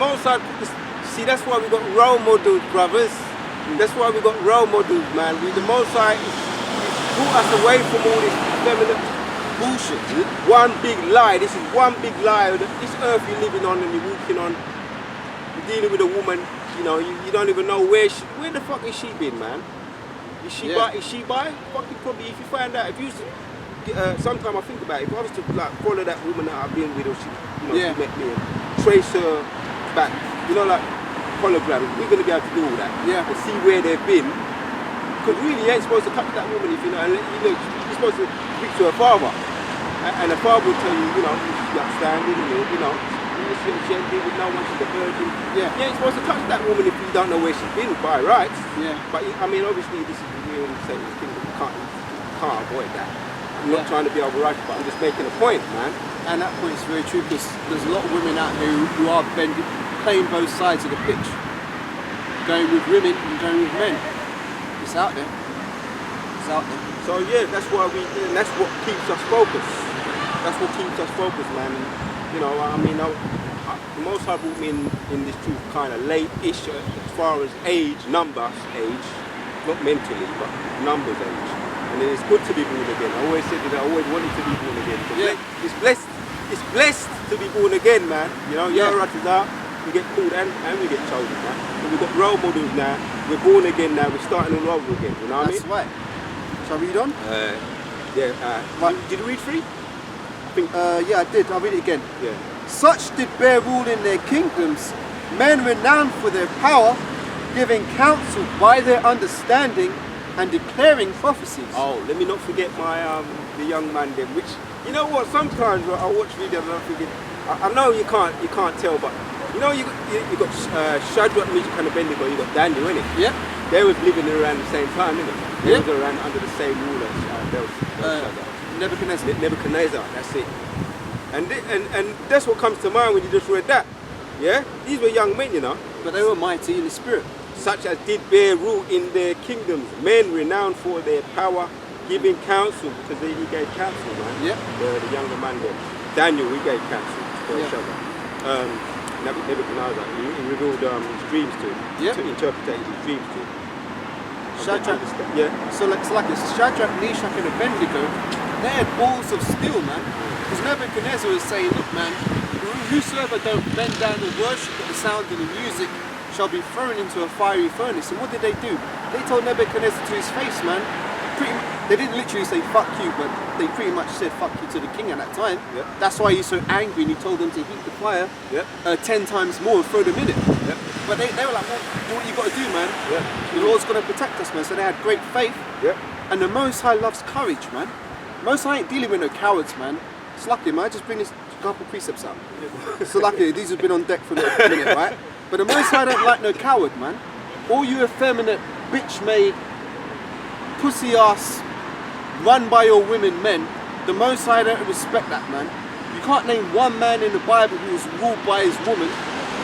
Most High, see, that's why we got role models, brothers. That's why we got role models, man. The Most High brought us away from all this feminine bullshit. One big lie. This is one big lie. This earth you're living on and you're walking on, you're dealing with a woman, you know, you don't even know where the fuck is she been, man? Is she by? Is she by? Fucking probably. If you find out, if you sometime I think about it, if I was to like follow that woman that I've been with, or she, you know, she met me and trace her back, you know, like hologram, we're gonna be able to do all that. Yeah. And see where they've been. Because really, you ain't supposed to touch that woman if you know. You're supposed to speak to her father, and the father will tell you, you know, she's outstanding, you know. She ain't been with no one, she's a virgin. Yeah. You ain't supposed to touch that woman if you don't know where she's been by rights. Yeah. But I mean, obviously, this is the real Satan's kingdom. You can't avoid that. I'm not trying to be overrighteous, but I'm just making a point, man. And that point is very true, because there's a lot of women out there who are playing both sides of the pitch, going with women and going with men. It's out there. It's out there. So yeah, that's why and that's what keeps us focused. That's what keeps us focused, man. And, you know, I mean, the Most High brought me in this truth kind of late-ish as far as numbers age, not mentally, but numbers age. And it's good to be born again. I always said that I always wanted to be born again. It's blessed to be born again, man. You know, Yahawah is out, we get called and we get chosen, man. And we've got role models now, we're born again now, we're starting all over again, you know what I mean? That's right. Shall I read on? Did you read 3? I think, yeah, I did. I'll read it again. Yeah. Such did bear rule in their kingdoms, men renowned for their power, giving counsel by their understanding, and declaring prophecies. Oh, let me not forget my the young man then, which, you know what, sometimes I watch videos and I'm thinking, I know you can't tell, but you know you got Shadrach, Meshach and Abednego, you got Daniel, innit? Yeah. They was living around the same time, innit? They was around under the same ruler as Nebuchadnezzar, that's it. And that's what comes to mind when you just read that. Yeah? These were young men, you know. But they were mighty in the spirit. Such as did bear rule in their kingdoms, men renowned for their power, giving counsel, because he gave counsel, man. Yeah. The younger man there. Daniel, he gave counsel to Shadrach. Nebuchadnezzar, he revealed his dreams to him, to interpret his dreams to him. Shadrach, so like this, Shadrach, Meshach and Abednego, they had balls of steel, man. Because Nebuchadnezzar was saying, look, man, whosoever don't bend down and worship at the sound of the music shall be thrown into a fiery furnace. And what did they do? They told Nebuchadnezzar to his face, man. They didn't literally say fuck you, but they pretty much said fuck you to the king at that time. Yep. That's why he's so angry, and he told them to heat the fire 10 times more and throw them in it. Yep. But they were like, well, do what you got to do, man. Yep. The Lord's going to protect us, man. So they had great faith. Yep. And the Most High loves courage, man. Most High ain't dealing with no cowards, man. It's lucky, man. I just bring this couple precepts out. So lucky, these have been on deck for a minute, right? But the Most High don't like no coward, man. All you effeminate, bitch-made, pussy-ass, run-by-your-women men, the Most High don't respect that, man. You can't name one man in the Bible who was ruled by his woman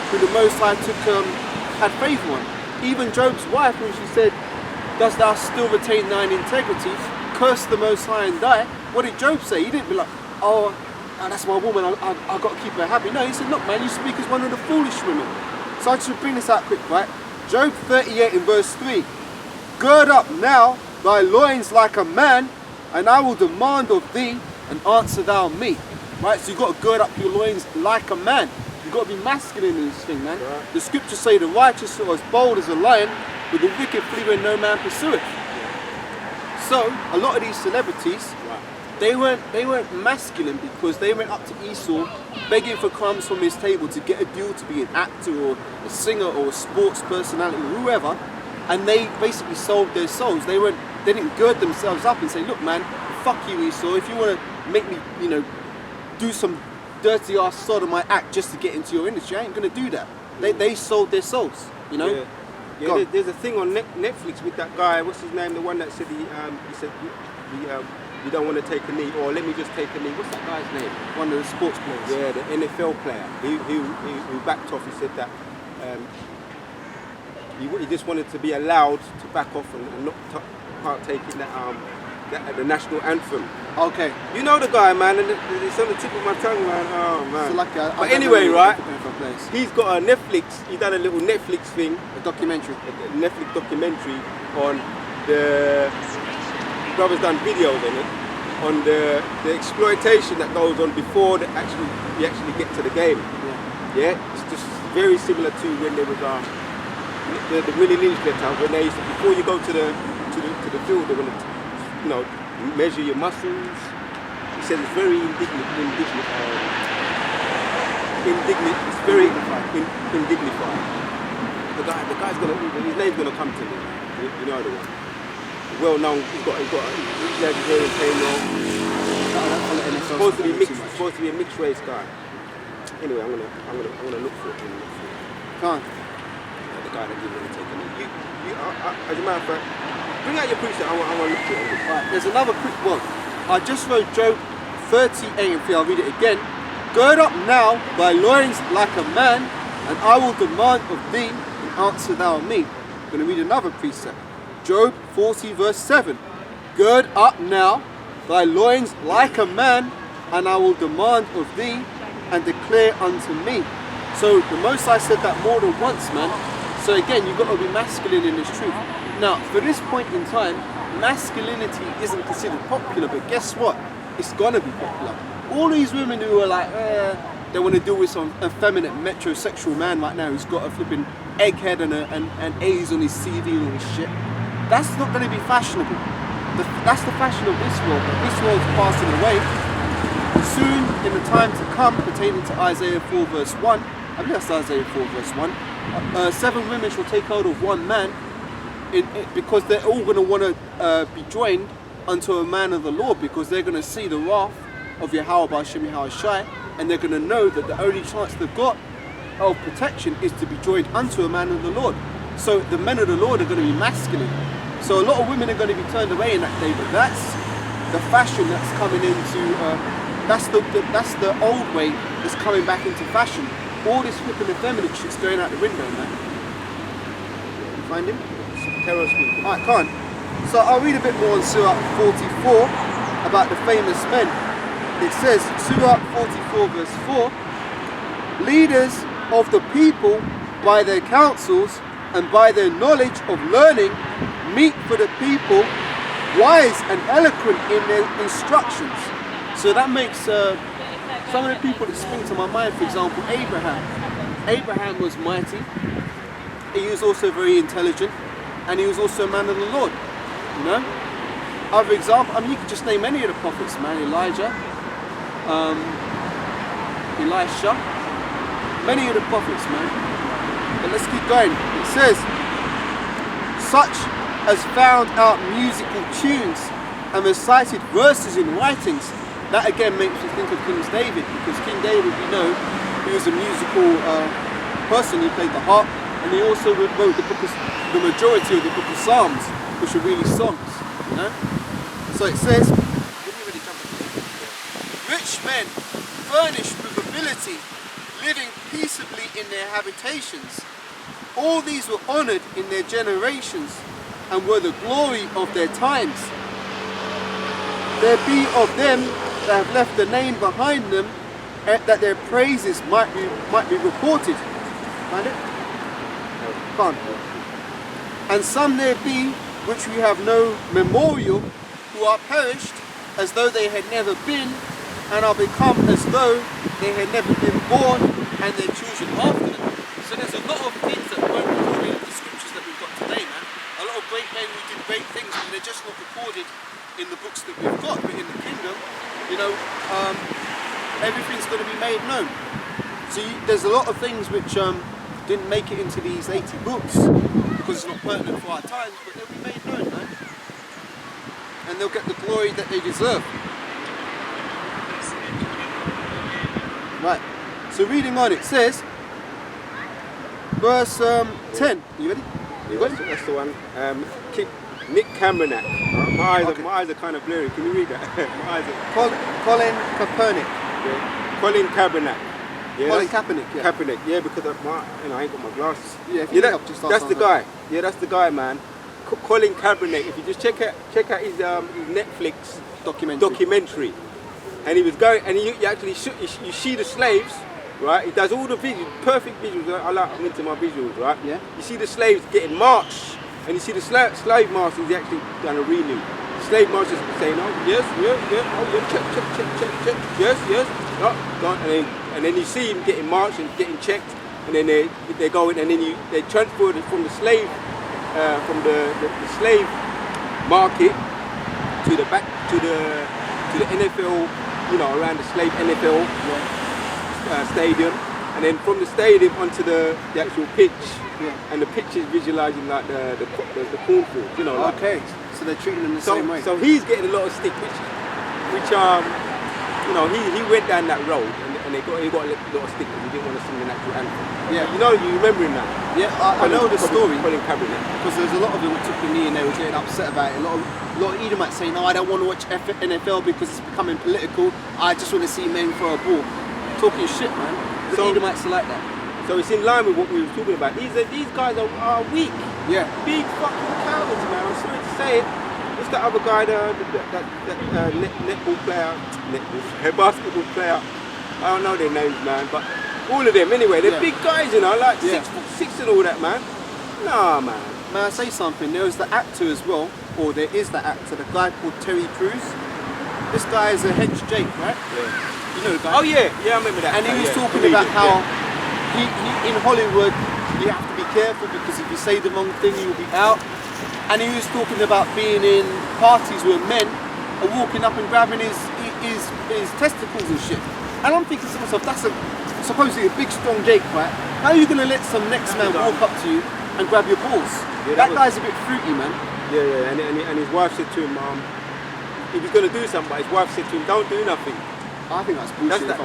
who the Most High had favour on. Even Job's wife, when she said, dost thou still retain thine integrity, curse the Most High and die. What did Job say? He didn't be like, oh that's my woman, I've got to keep her happy. No, he said, look, man, you speak as one of the foolish women. So I just bring this out quick, right? Job 38 in verse 3. Gird up now thy loins like a man, and I will demand of thee, and answer thou me. Right, so you've got to gird up your loins like a man. You've got to be masculine in this thing, man. Right. The scriptures say the righteous are as bold as a lion, but the wicked flee when no man pursueth. So, a lot of these celebrities, they weren't masculine because they went up to Esau begging for crumbs from his table to get a deal to be an actor or a singer or a sports personality or whoever, and they basically sold their souls. They didn't gird themselves up and say, look, man, fuck you, Esau. If you want to make me, you know, do some dirty ass sodomite act just to get into your industry, I ain't gonna do that. They sold their souls, you know. Yeah. There's a thing on Netflix with that guy. What's his name? The one that said he said you don't want to take a knee, or let me just take a knee. What's that guy's name? One of the sports players. Yeah, the NFL player. Who backed off. He said that he just wanted to be allowed to back off and not partake in that the national anthem. Okay. You know the guy, man, and it's on the tip of my tongue, man. Oh, man. So like but anyway, right, he's got a Netflix, he done a little Netflix thing. A documentary. A Netflix documentary on the brothers done videos on it, on the exploitation that goes on before you actually get to the game. Yeah, it's just very similar to when there was the Willie Lynch letter, when they used to, before you go to the field, they're gonna, you know, measure your muscles. He said it's very indignified. It's very indignified. The guy's gonna, his name's gonna come to me. You know the one. Well known. He's got Nigerian payroll. Supposed to be a mixed race guy. Anyway, I'm gonna look for it. Come on. The guy that you're gonna take on. As a matter of fact, bring out your precept. I want to look for it. Right, there's another quick one. I just wrote Job 38 and 3. I'll read it again. Gird up now thy loins like a man, and I will demand of thee, and answer thou me. I'm going to read another precept. Job 40 verse 7. Gird up now thy loins like a man, and I will demand of thee, and declare unto me. So the Most High said that more than once, man. So again, you've got to be masculine in this truth. Now, for this point in time, masculinity isn't considered popular, but guess what? It's gonna be popular. All these women who are like, they want to deal with some effeminate metrosexual man right now who's got a flipping egghead and A's on his CV and all this shit. That's not going to be fashionable. That's the fashion of this world, but this world's passing away. Soon, in the time to come, pertaining to Isaiah 4 verse 1, I believe that's Isaiah 4 verse 1, 7 women shall take hold of one man, because they're all going to want to be joined unto a man of the Lord, because they're going to see the wrath of Yahawah Bahasham Yahawashi, and they're going to know that the only chance they've got of protection is to be joined unto a man of the Lord. So the men of the Lord are going to be masculine. So a lot of women are going to be turned away in that day, but that's the fashion that's coming into, that's the old way that's coming back into fashion. All this flipping effeminate shit's going out the window, man. You find him? Alright, come on. So I'll read a bit more on Surah 44 about the famous men. It says, Surah 44 verse 4, leaders of the people by their counsels and by their knowledge of learning meet for the people, wise and eloquent in their instructions. So that makes some of the people that spring to my mind, for example, Abraham. Abraham was mighty, he was also very intelligent, and he was also a man of the Lord, you know. Other example, I mean, you could just name any of the prophets, man. Elijah, Elisha, many of the prophets, man. But let's keep going. It says, such as found out musical tunes and recited verses in writings. That again makes me think of King David, because King David, we know, he was a musical person. He played the harp, and he also wrote the majority of the book of Psalms, which are really songs, you know. So it says, rich men furnished with ability, living peaceably in their habitations. All these were honoured in their generations, and were the glory of their times. There be of them that have left the name behind them, that their praises might be reported. Find it? Fun. And some there be which we have no memorial, who are perished as though they had never been, and are become as though they had never been born, and their children after them. So there's a lot of things that weren't recorded in the scriptures that we've got today, man. A lot of great men who did great things, and they're just not recorded in the books that we've got. But in the kingdom, you know, everything's going to be made known. So there's a lot of things which didn't make it into these 80 books because it's not pertinent for our times, but they'll be made known, man. And they'll get the glory that they deserve. Right. So reading on, it says, verse 10. You ready? You ready? That's the one. Nick Cameronac. My eyes are kind of blurry. Can you read that? My eyes are... Colin Kaepernick. Yeah. Colin Kaepernick. Yeah, Colin Kaepernick. Yeah. Kaepernick. Yeah, because of I ain't got my glasses. Yeah. If you that's the guy. Yeah, that's the guy, man. Colin Kaepernick. If you just check out his Netflix documentary, and he was going, and you actually you see the slaves, right? He does all the visuals, perfect visuals. I'm into my visuals, right? Yeah. You see the slaves getting marched, and you see the slave masters. He actually done a renew. Slave masters saying, oh yes, oh yeah, check, yes, oh, and then you see him getting marched and getting checked, and then they go in, and then they transfer it from the slave slave market to the NFL, around the slave NFL stadium, and then from the stadium onto the actual pitch, and the pitch is visualizing like the cornfields, like. Okay. So they're treating them the same way. So he's getting a lot of stick, which he went down that road, and he got a lot of stick because he didn't want to sing the national anthem. Yeah. You remember him now? Yeah, I know the story. Colin Kaepernick. Because there's a lot of them who took the knee and they were getting upset about it. A lot of Edomites saying, no, I don't want to watch NFL because it's becoming political. I just want to see men throw a ball. Talking shit, man. The Edomites are like that. So it's in line with what we were talking about. These guys are weak. Yeah. Big fucking cowards, man. I'm sorry to say it. What's that other guy, that netball player, basketball player? I don't know their names, man, but all of them anyway. They're big guys, like 6'6" and all that, man. Nah, man. May I say something? There was the actor as well, or there is the actor, the guy called Terry Crews. This guy is a hench Jake, right? Yeah. You know the guy? Oh yeah, I remember that. And he was talking about how he in Hollywood, you have to be careful because if you say the wrong thing, you'll be out. And he was talking about being in parties where men are walking up and grabbing his testicles and shit. And I'm thinking to myself, that's supposedly a big, strong Jake, right? How are you going to let some next man walk up to you and grab your balls? Yeah, that guy's a bit fruity, man. Yeah, and his wife said to him, he was going to do something, but his wife said to him, don't do nothing. I think that's bullshit.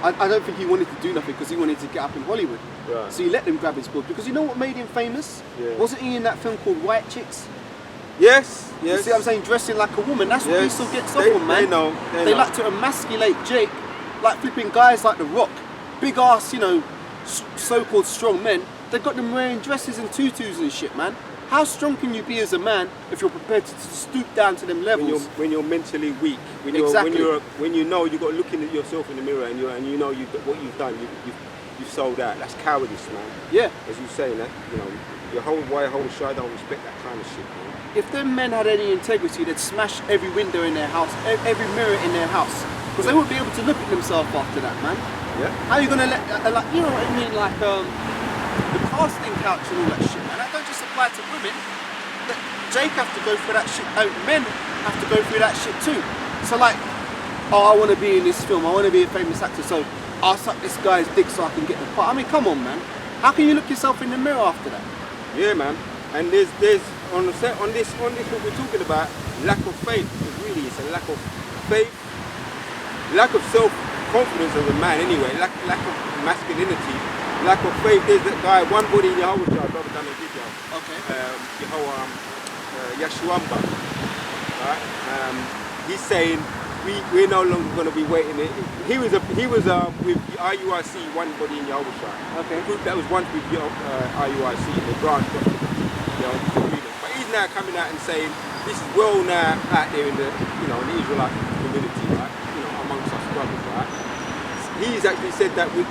I don't think he wanted to do nothing because he wanted to get up in Hollywood. Right. So he let them grab his balls because you know what made him famous? Yeah. Wasn't he in that film called White Chicks? Yes. You see what I'm saying? Dressing like a woman. That's what he still gets off on, man. They like to emasculate Jake, like flipping guys like The Rock, big ass, so-called strong men. They got them wearing dresses and tutus and shit, man. How strong can you be as a man if you're prepared to stoop down to them levels? When you're mentally weak, when you know you got to look in at yourself in the mirror and you know what you've done, you've sold out. That's cowardice, man. Yeah. As you say, that your whole side don't respect that kind of shit, man. If them men had any integrity, they'd smash every window in their house, every mirror in their house, because they wouldn't be able to look at themselves after that, man. Yeah. How are you gonna let you know what I mean, like the casting couch and all that shit, man? That don't just apply to women. Jake have to go through that shit. Men have to go through that shit too. So like, I want to be in this film. I want to be a famous actor. So I'll suck this guy's dick so I can get the part. I mean, come on, man. How can you look yourself in the mirror after that? Yeah, man. And there's on this what we're talking about, lack of faith. Really, it's a lack of faith, lack of self-confidence as a man. Anyway, lack of masculinity, lack of faith. There's that guy, one body in Yahawah, brother done a video. Okay. Yahawah, right? He's saying we're no longer going to be waiting. He was with IUIC, one body in Yahawah. Okay. That was once with IUIC, the branch. But he's now coming out and saying this is well now out there in the in the Israelite community, right? Amongst us brothers, right? He's actually said that we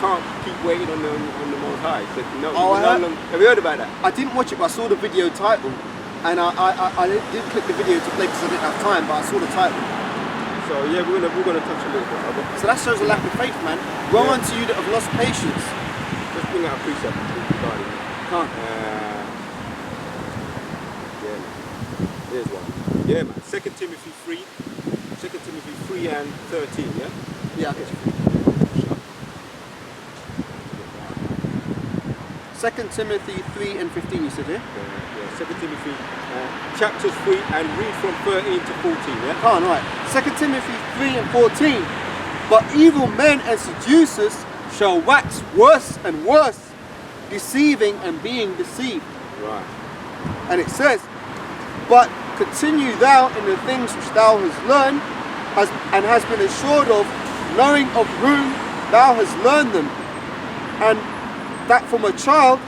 can't keep waiting on the Most High. He said, have you heard about that? I didn't watch it, but I saw the video title, and I didn't click the video to play because I didn't have time, but I saw the title. So yeah, we're gonna touch a little bit of it. So that shows a lack of faith, man. Woe unto you that have lost patience. Let's bring out a precept regarding it. Can't. Here's one. Yeah, man. 2 Timothy 3 and 13, yeah? Yeah. 2 Timothy 3 and 15, you said, yeah? Yeah, 2 Timothy chapters 3 and read from 13 to 14, yeah? Oh, right. 2 Timothy 3 and 14. But evil men and seducers shall wax worse and worse, deceiving and being deceived. Right. And it says, but continue thou in the things which thou hast learned and hast been assured of, knowing of whom thou hast learned them, and that from a child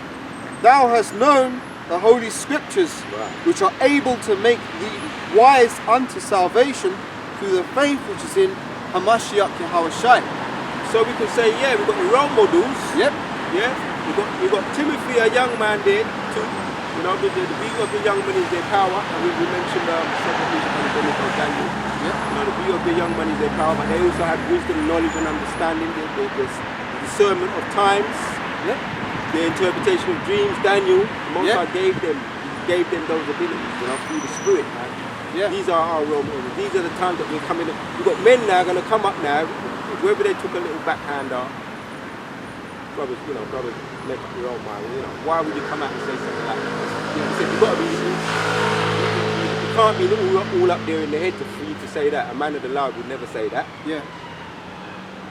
thou hast known the Holy Scriptures, Right. which are able to make the wise unto salvation through the faith which is in Hamashiach Yahawashi. So we can say, yeah, we've got the role models. Yep. Yeah, we got Timothy, a young man there too. You know, the beauty of the young man is their power, and we mentioned second vision and Dominicans, Daniel. Yep. You know, the beauty of the young man is their power, but they also have wisdom, knowledge, and understanding. The discernment of times. Yep. The interpretation of dreams. Daniel, the Most Yep. High gave them those abilities, you know, through the Spirit, man. Yeah. These are our role models. These are the times that we're coming. We've got men now going to come up now, whether they took a little backhander. Brothers, make up your own mind. You know, why would you come out and say something like that? You know, he said, you've got to be, you can't be all up there in the head for you to say that. A man of the Lord would never say that. Yeah.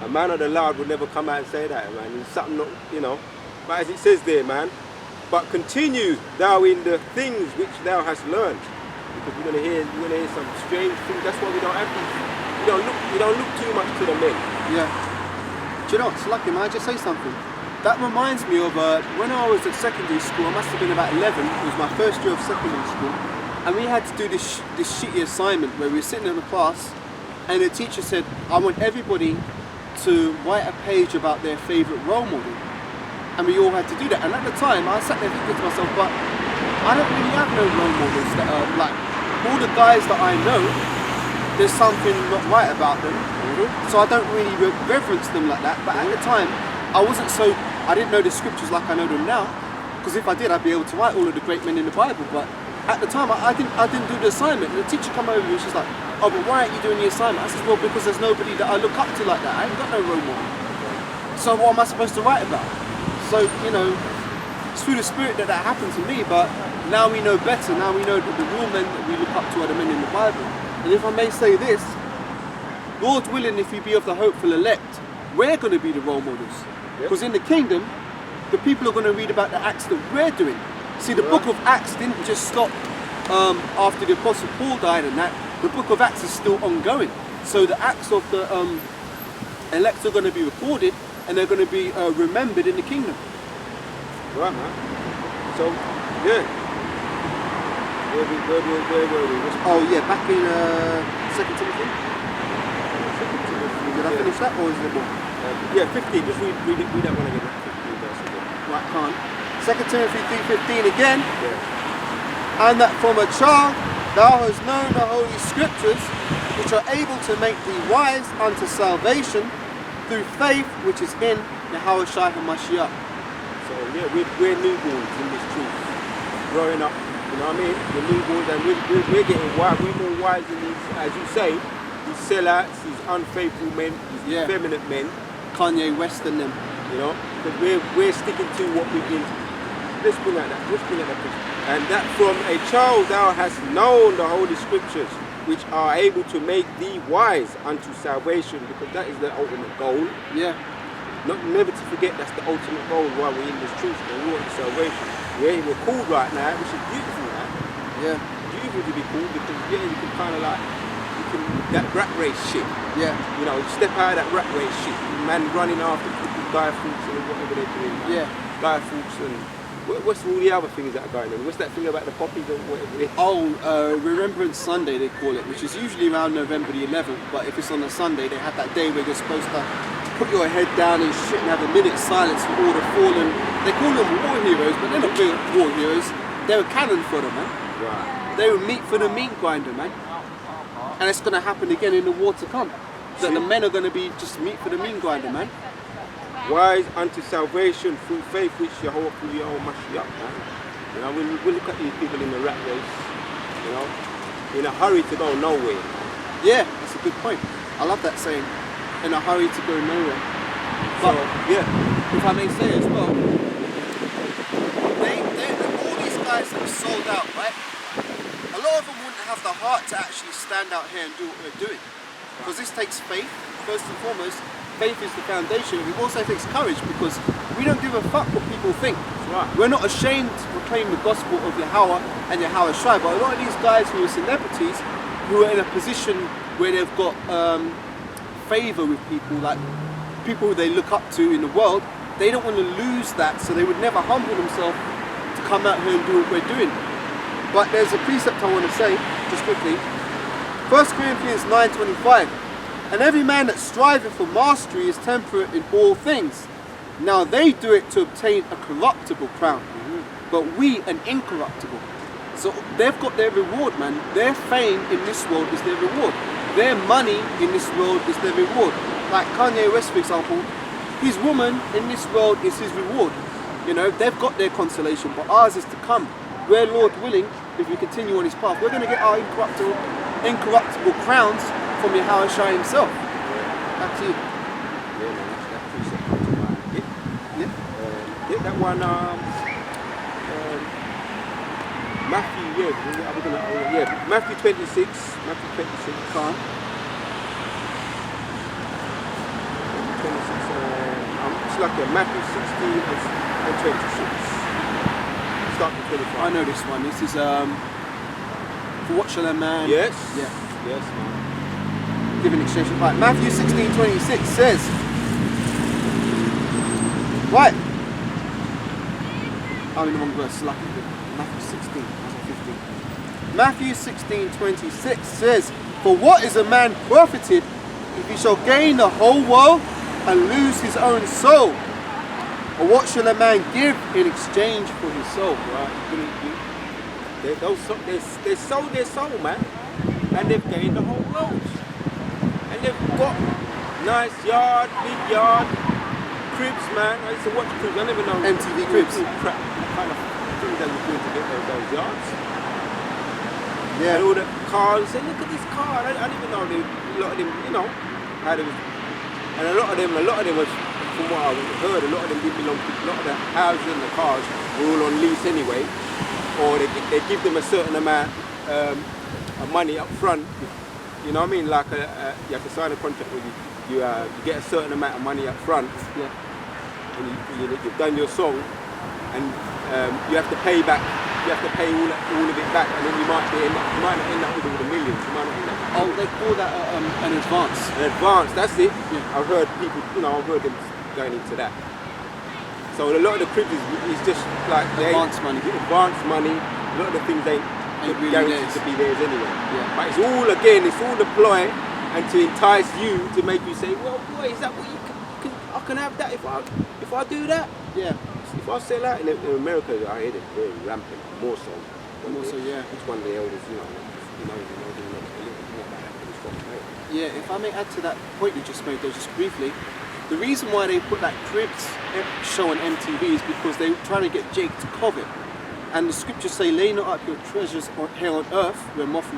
A man of the Lord would never come out and say that, man. It's something not, you know. But as it says there, man, but continue thou in the things which thou hast learned. Because you're gonna hear some strange things. That's why we don't have these. We don't look too much to the men. Yeah. Do you know what's lucky, man? I just say something. That reminds me of when I was at secondary school. I must have been about 11. It was my first year of secondary school, and we had to do this shitty assignment where we were sitting in a class, and the teacher said, "I want everybody to write a page about their favourite role model," and we all had to do that. And at the time, I sat there thinking to myself, "But I don't really have no role models that are like all the guys that I know. There's something not right about them, so I don't really reverence them like that." But at the time, I didn't know the scriptures like I know them now, because if I did, I'd be able to write all of the great men in the Bible. But at the time, I didn't do the assignment. And the teacher come over and she's like, "Oh, but why aren't you doing the assignment?" I said, "Well, because there's nobody that I look up to like that. I ain't got no role model. So what am I supposed to write about?" So, you know, it's through the Spirit that happened to me, but now we know better. Now we know that the real men that we look up to are the men in the Bible. And if I may say this, Lord willing, if you be of the hopeful elect, we're going to be the role models. Because in the kingdom, the people are going to read about the acts that we're doing. See, the book of Acts didn't just stop after the Apostle Paul died and that. The book of Acts is still ongoing. So the acts of the elect are going to be recorded, and they're going to be remembered in the kingdom. Right, man. So, yeah. Where were we? Oh yeah, back in 2 Timothy. Did I finish that, or is there more? Yeah, 15. Just read that one again. 15 verse again. Right, can't. 2 Timothy 3:15 again. Yeah. And that from a child thou hast known the Holy Scriptures, which are able to make thee wise unto salvation through faith which is in Yahawashi Hamashiach. So yeah, we're newborns in this truth. Growing up, you know what I mean? We're newborns, and we're getting wise. We're more wise than these, as you say, these sellouts, these unfaithful men, these effeminate men. Kanye West and them. You know, because we're sticking to what we've been. Let's bring out that. Picture. And that from a child thou hast known the Holy Scriptures, which are able to make thee wise unto salvation, because that is the ultimate goal. Yeah. Never to forget, that's the ultimate goal why we're in this truth, and we want salvation. We're called right now, which is beautiful, man. Yeah. Beautiful to be called, because you can kind of like, that rat race shit. Yeah. You know, step out of that rat race shit. Man running after Guy Fawkes and whatever they're doing. Man. Yeah. Guy Fawkes and what's all the other things that are going on? What's that thing about the poppies or whatever it is? Oh, Remembrance Sunday they call it, which is usually around November the 11th, but if it's on a Sunday, they have that day where you're supposed to put your head down and shit and have a minute's silence for all the fallen. They call them war heroes, but they're not real war heroes. They're a cannon fodder, man. Right. They were meat for the meat grinder, man. And it's going to happen again in the war to come. That the men are going to be just meat for the meat grinder, man. Wise unto salvation through faith which Yahawah Bahasham, man. You know, when we look at these people in the rat race, you know, in a hurry to go nowhere. Yeah, that's a good point. I love that saying, in a hurry to go nowhere. But, yeah, if I may say as well, all these guys that are sold out, right? A lot of them wouldn't have the heart to actually stand out here and do what we're doing. Because this takes faith, first and foremost. Faith is the foundation. It also takes courage, because we don't give a fuck what people think. Right. We're not ashamed to proclaim the gospel of Yahawah and Yahawashi. But a lot of these guys who are celebrities, who are in a position where they've got favour with people, like people who they look up to in the world, they don't want to lose that, so they would never humble themselves to to come out here and do what we're doing. But there's a precept I want to say, just quickly. 1 Corinthians 9:25. And every man that striveth for mastery is temperate in all things. Now they do it to obtain a corruptible crown, but we an incorruptible. So they've got their reward, man. Their fame in this world is their reward. Their money in this world is their reward. Like Kanye West, for example, his woman in this world is his reward. You know, they've got their consolation, but ours is to come. We're, Lord willing, if we continue on his path, we're going to get our incorruptible crowns from Yahawah himself. Back to you. Yeah, man, that's precept. Get that one, Matthew, Matthew 26, come on. It's like Matthew 16 and 26. Start with 25. I know this one. This is for what shall a man? Yes. Yeah. Yes, man. Give an exchange. Right. Matthew 16:26 says. Right. I'm in the wrong verse. Lucky. Matthew 16. Matthew 16:26 says, for what is a man profited if he shall gain the whole world and lose his own soul? Or what shall a man give in exchange for his soul? Right. They sold their soul, man, and they've gained the whole world. And they've got nice yard, big yard, cribs, man. I used to watch cribs. I never know MTV cribs. Crap, kind of things that you're doing to get those yards. Yeah. And all the cars. Say, look at this car. I didn't even know a lot of them, you know, how they was. And a lot of them was, from what I heard, a lot of them did belong to, a lot of the houses and the cars were all on lease anyway, or they give them a certain amount of money up front. You know what I mean? Like you have to sign a contract with you get a certain amount of money up front. Yeah. And you've done your song, and you have to pay back. You have to pay all of it back, and then you might not end up with all the millions. You might not end up. Oh, they call that an advance. An advance, that's it. Yeah. I've heard people, I've heard them going into that. So a lot of the cribs is just like Advance money. Advance money. A lot of the things ain't really guaranteed theirs. to be theirs anyway. Yeah. But it's all a ploy, and to entice you to make you say, well, boy, is that what you can? I can have that if I do that. Yeah. If I sell out in America, I hear it very rampant, more so. More so, yeah. Each one of the elders, a little bit more about that. Yeah, if I may add to that point you just made there, just briefly, the reason why they put that cribs show on MTV is because they're trying to get Jake to covet. And the scriptures say, lay not up your treasures here on earth, where moth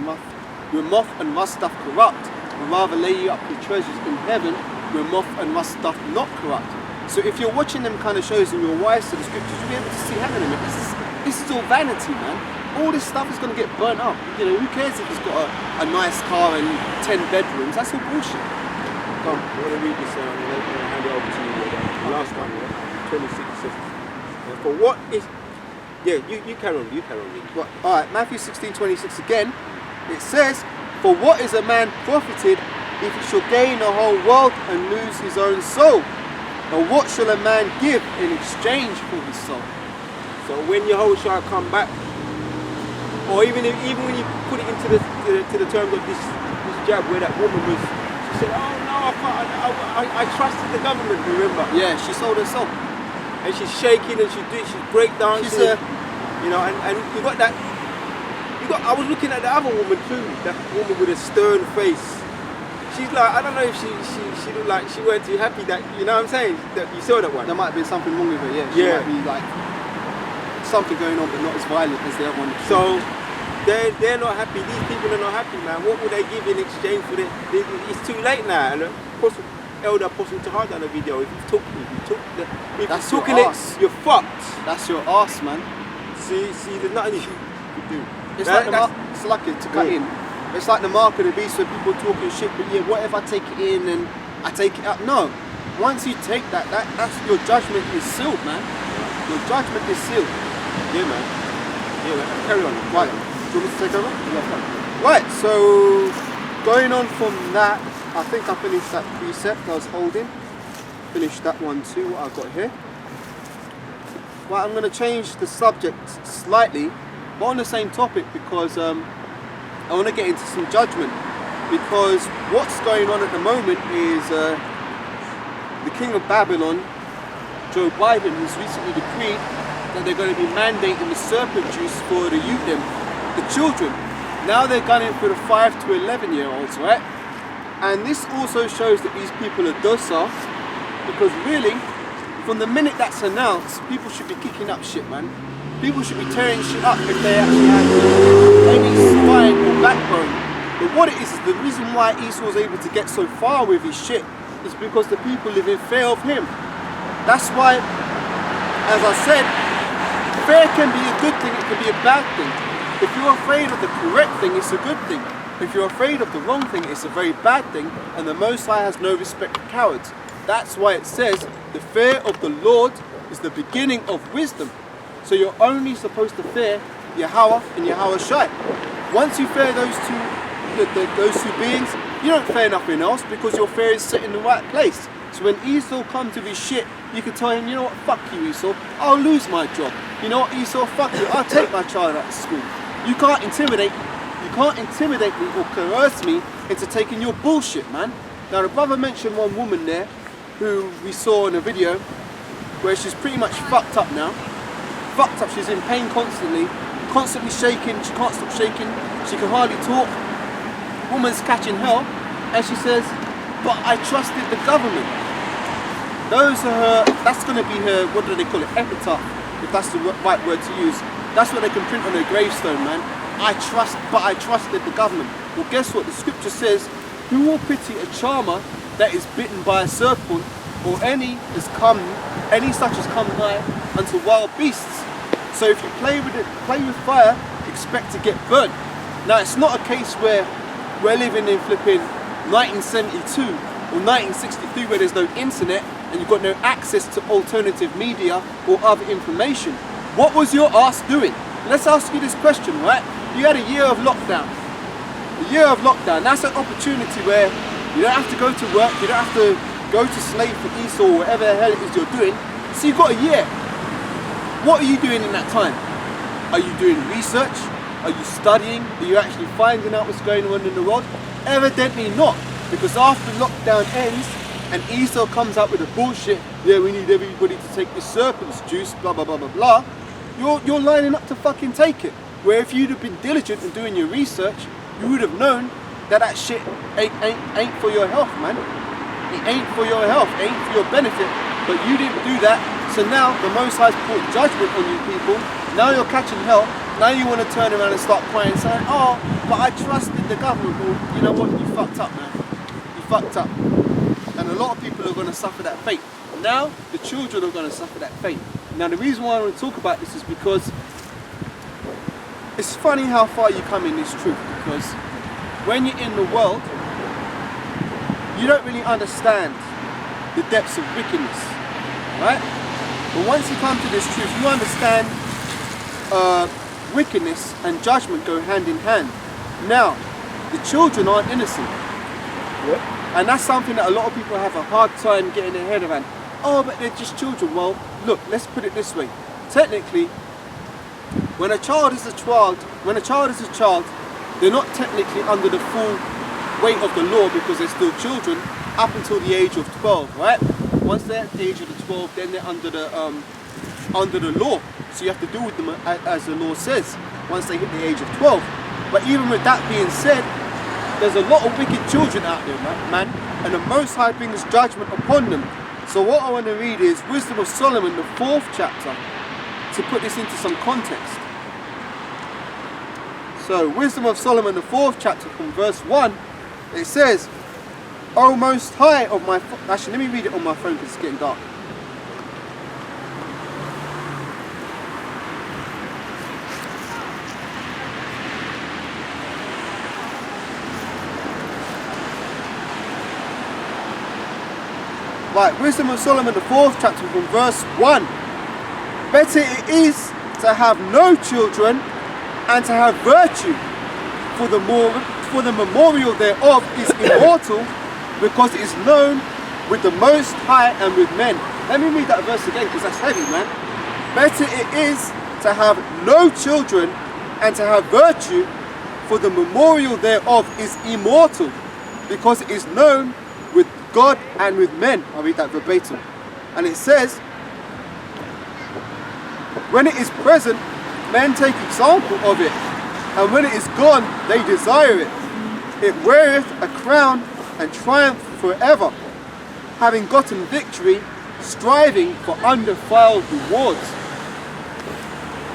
and rust doth corrupt, but rather lay you up your treasures in heaven, where moth and rust doth not corrupt. So if you're watching them kind of shows and you're wise to the scriptures, you'll be able to see, hang on a minute, this is all vanity, man. All this stuff is going to get burnt up. Who cares if it's got a nice car and 10 bedrooms? That's all bullshit. Come, I want to read this and hand it over to you. The last one, 26 says, for what is... Yeah, you carry on reading. Right, alright, Matthew 16:26 again. It says, for what is a man profited if he shall gain the whole world and lose his own soul? Or what shall a man give in exchange for his soul? So when Yahawah come back, or even when you put it into the terms of this jab where that woman was, she said, oh no, I trusted the government, remember? Yeah, she sold her soul. And she's shaking and she's breakdancing. And you got that. I was looking at the other woman too, that woman with a stern face. She's like, I don't know if she looked like she weren't too happy that, you know what I'm saying? That you saw that one. There might have been something wrong with her, yeah. She might be like, something going on but not as violent as the other one. So, they're not happy. These people are not happy, man. What would they give in exchange for it? It's too late now. And Apostle, Elder Apostle Tahar done a video. If you took it, you're fucked. That's your arse, man. See, there's nothing you can do. It's like to cut in. It's like the mark of the beast where people talking shit, but yeah, what if I take it in and I take it out? No. Once you take that's your judgment is sealed, man. Your judgment is sealed. Yeah, man. Carry on. Right. Do you want me to take over? Yeah. Right, so going on from that, I think I finished that precept I was holding. Finished that one too, what I've got here. Well, I'm going to change the subject slightly, but on the same topic, because I want to get into some judgment. Because what's going on at the moment is the King of Babylon, Joe Biden, who's recently decreed that they're going to be mandating the serpent juice for the youth, the children. Now they're gunning for the 5 to 11-year-olds, right? And this also shows that these people are docile, because really, from the minute that's announced, people should be kicking up shit, man. People should be tearing shit up if they actually have any spine or backbone. But what it is the reason why Esau's able to get so far with his shit is because the people live in fear of him. That's why, as I said, fear can be a good thing, it can be a bad thing. If you're afraid of the correct thing, it's a good thing. If you're afraid of the wrong thing, it's a very bad thing, and the Most High has no respect for cowards. That's why it says, the fear of the Lord is the beginning of wisdom. So you're only supposed to fear Yahawah and Yahawashi. Once you fear those two beings, you don't fear nothing else, because your fear is set in the right place. So when Esau comes to his shit, you can tell him, you know what, fuck you Esau, I'll lose my job. You know what, Esau, fuck you, I'll take my child out of school. You can't intimidate me or coerce me into taking your bullshit, man. Now the brother mentioned one woman there who we saw in a video where she's pretty much fucked up now. Fucked up, she's in pain constantly shaking, she can't stop shaking, she can hardly talk. Woman's catching hell, and she says, but I trusted the government. Those are her, that's going to be her, what do they call it, epitaph, if that's the right word to use. That's what they can print on her gravestone, man. I trusted the government. Well, guess what? The scripture says, who will pity a charmer that is bitten by a serpent, or any such as come nigh unto wild beasts? So if you play with fire, expect to get burnt. Now, it's not a case where we're living in flipping 1972 or 1963 where there's no internet and you've got no access to alternative media or other information. What was your ass doing? Let's ask you this question, right? You had a year of lockdown. A year of lockdown. That's an opportunity where you don't have to go to work, you don't have to go to slave for Esau or whatever the hell it is you're doing. So you've got a year. What are you doing in that time? Are you doing research? Are you studying? Are you actually finding out what's going on in the world? Evidently not, because after lockdown ends and Esau comes out with the bullshit, yeah, we need everybody to take this serpent's juice, blah blah blah blah blah, you're lining up to fucking take it. Where if you'd have been diligent in doing your research, you would have known that that shit ain't for your health, man. It ain't for your health, it ain't for your benefit, but you didn't do that. So now the Most High's put judgment on you people. Now you're catching hell. Now you want to turn around and start crying, saying, oh, but I trusted the government. Well, you know what? You fucked up, man. You fucked up. And a lot of people are going to suffer that fate. Now, the children are going to suffer that fate. Now, the reason why I want to talk about this is because it's funny how far you come in this truth. Because when you're in the world, you don't really understand the depths of wickedness, right? But once you come to this truth, you understand wickedness and judgment go hand in hand. Now, the children aren't innocent. Yep. And that's something that a lot of people have a hard time getting their head around. Oh, but they're just children. Well, look, let's put it this way. Technically, when a child is a child, they're not technically under the full weight of the law because they're still children up until the age of 12, right? Once they're at the age of the 12, then they're under the law. So you have to deal with them as the law says, once they hit the age of 12. But even with that being said, there's a lot of wicked children out there, man, and the Most High brings judgment upon them. So what I want to read is Wisdom of Solomon, the 4th chapter, to put this into some context. So Wisdom of Solomon, the 4th chapter, from verse 1, it says, O Most High of my... Actually, let me read it on my phone because it's getting dark. Right, Wisdom of Solomon, the 4th chapter, from verse 1. Better it is to have no children and to have virtue, for the memorial thereof is immortal, because it is known with the Most High and with men. Let me read that verse again, because that's heavy, man. Better it is to have no children and to have virtue, for the memorial thereof is immortal, because it is known with God and with men. I'll read that verbatim. And it says, when it is present, men take example of it, and when it is gone, they desire it. It weareth a crown and triumph forever, having gotten victory, striving for undefiled rewards.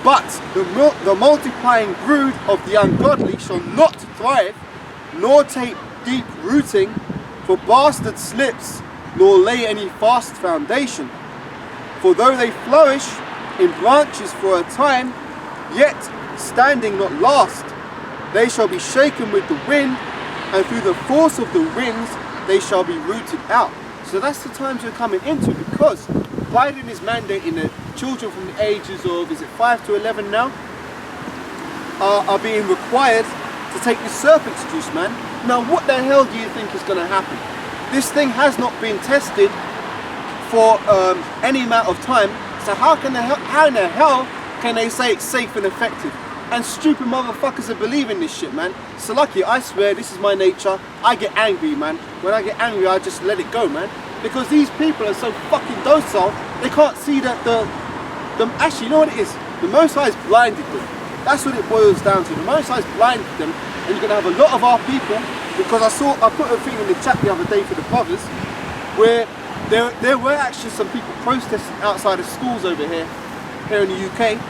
But the multiplying brood of the ungodly shall not thrive, nor take deep rooting, for bastard slips, nor lay any fast foundation. For though they flourish in branches for a time, yet standing not last, they shall be shaken with the wind, and through the force of the winds they shall be rooted out. So that's the times we're coming into, because Biden is mandating that children from the ages of, is it 5 to 11 now, are being required to take this serpent's juice, man. Now what the hell do you think is going to happen? This thing has not been tested for any amount of time, so how in the hell can they say it's safe and effective? And stupid motherfuckers are believing this shit, man. So lucky, I swear, this is my nature. I get angry, man. When I get angry, I just let it go, man. Because these people are so fucking docile, they can't see that actually, you know what it is? The Most High's blinded them. That's what it boils down to. The Most High's blinded them, and you're gonna have a lot of our people, because I put a thing in the chat the other day for the brothers, where there were actually some people protesting outside of schools over here in the UK,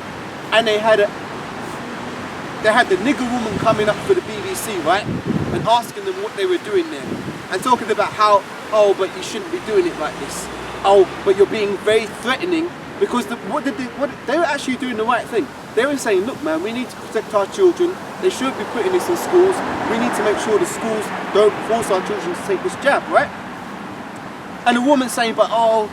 and they had the nigger woman coming up for the BBC, right, and asking them what they were doing there, and talking about how, oh, but you shouldn't be doing it like this. Oh, but you're being very threatening, because they were actually doing the right thing. They were saying, look, man, we need to protect our children. They shouldn't be putting this in schools. We need to make sure the schools don't force our children to take this jab, right? And the woman saying, but oh,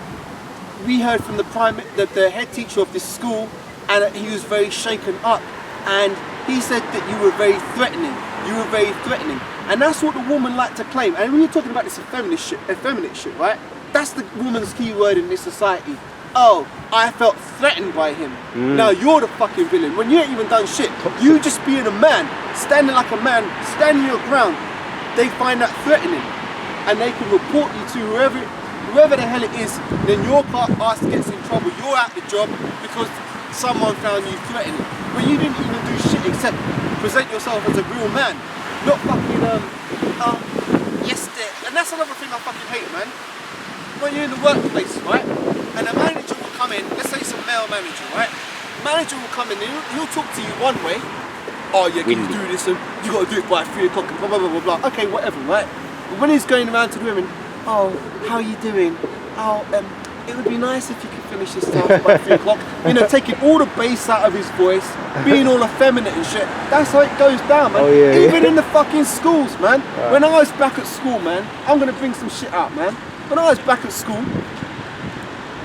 we heard from the head teacher of this school, and he was very shaken up, and he said that you were very threatening. You were very threatening. And that's what the woman liked to claim. And when you're talking about this effeminate shit, right? That's the woman's key word in this society. Oh, I felt threatened by him. Now you're the fucking villain. When you ain't even done shit, you just being a man, standing like a man, standing your ground, they find that threatening. And they can report you to whoever the hell it is, then your ass gets in trouble. You're out the job because someone found you threatening. When you didn't even do shit except present yourself as a real man. Not fucking, yes, and that's another thing I fucking hate, man. When you're in the workplace, right, and a manager will come in, let's say it's a male manager, right? Manager will come in and he'll talk to you one way. Oh yeah, can you do this? And you got to do it by 3 o'clock and blah, blah, blah, blah, blah. Okay, whatever, right? But when he's going around to the women, oh, how are you doing? Oh, it would be nice if you could finish this task by 3 o'clock. You know, taking all the bass out of his voice, being all effeminate and shit. That's how it goes down, man. Oh, yeah, even in the fucking schools, man. Right. When I was back at school, man, I'm gonna bring some shit out, man. When I was back at school,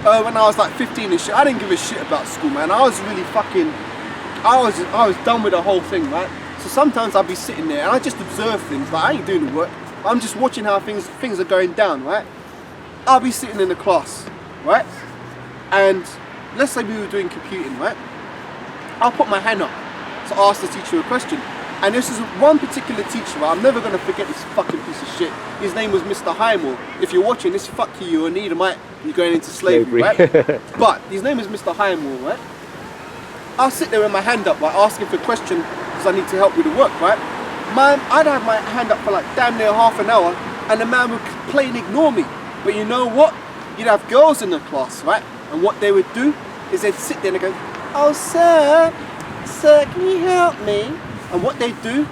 when I was like 15 and shit, I didn't give a shit about school, man. I was really fucking, I was done with the whole thing, right? So sometimes I'd be sitting there and I just observe things, like I ain't doing the work. I'm just watching how things are going down, right? I'll be sitting in the class, right? And let's say we were doing computing, right? I'll put my hand up to ask the teacher a question. And this is one particular teacher, right? I'm never gonna forget this fucking piece of shit. His name was Mr. Highmore. If you're watching this, fuck you, you're an Edomite, you're going into slavery, right? But his name is Mr. Highmore, right? I'll sit there with my hand up, right, asking for a question because I need to help with the work, right? Man, I'd have my hand up for like damn near half an hour and the man would plain ignore me. But you know what? You'd have girls in the class, right? And what they would do is they'd sit there and go, oh sir, can you help me? And what they'd do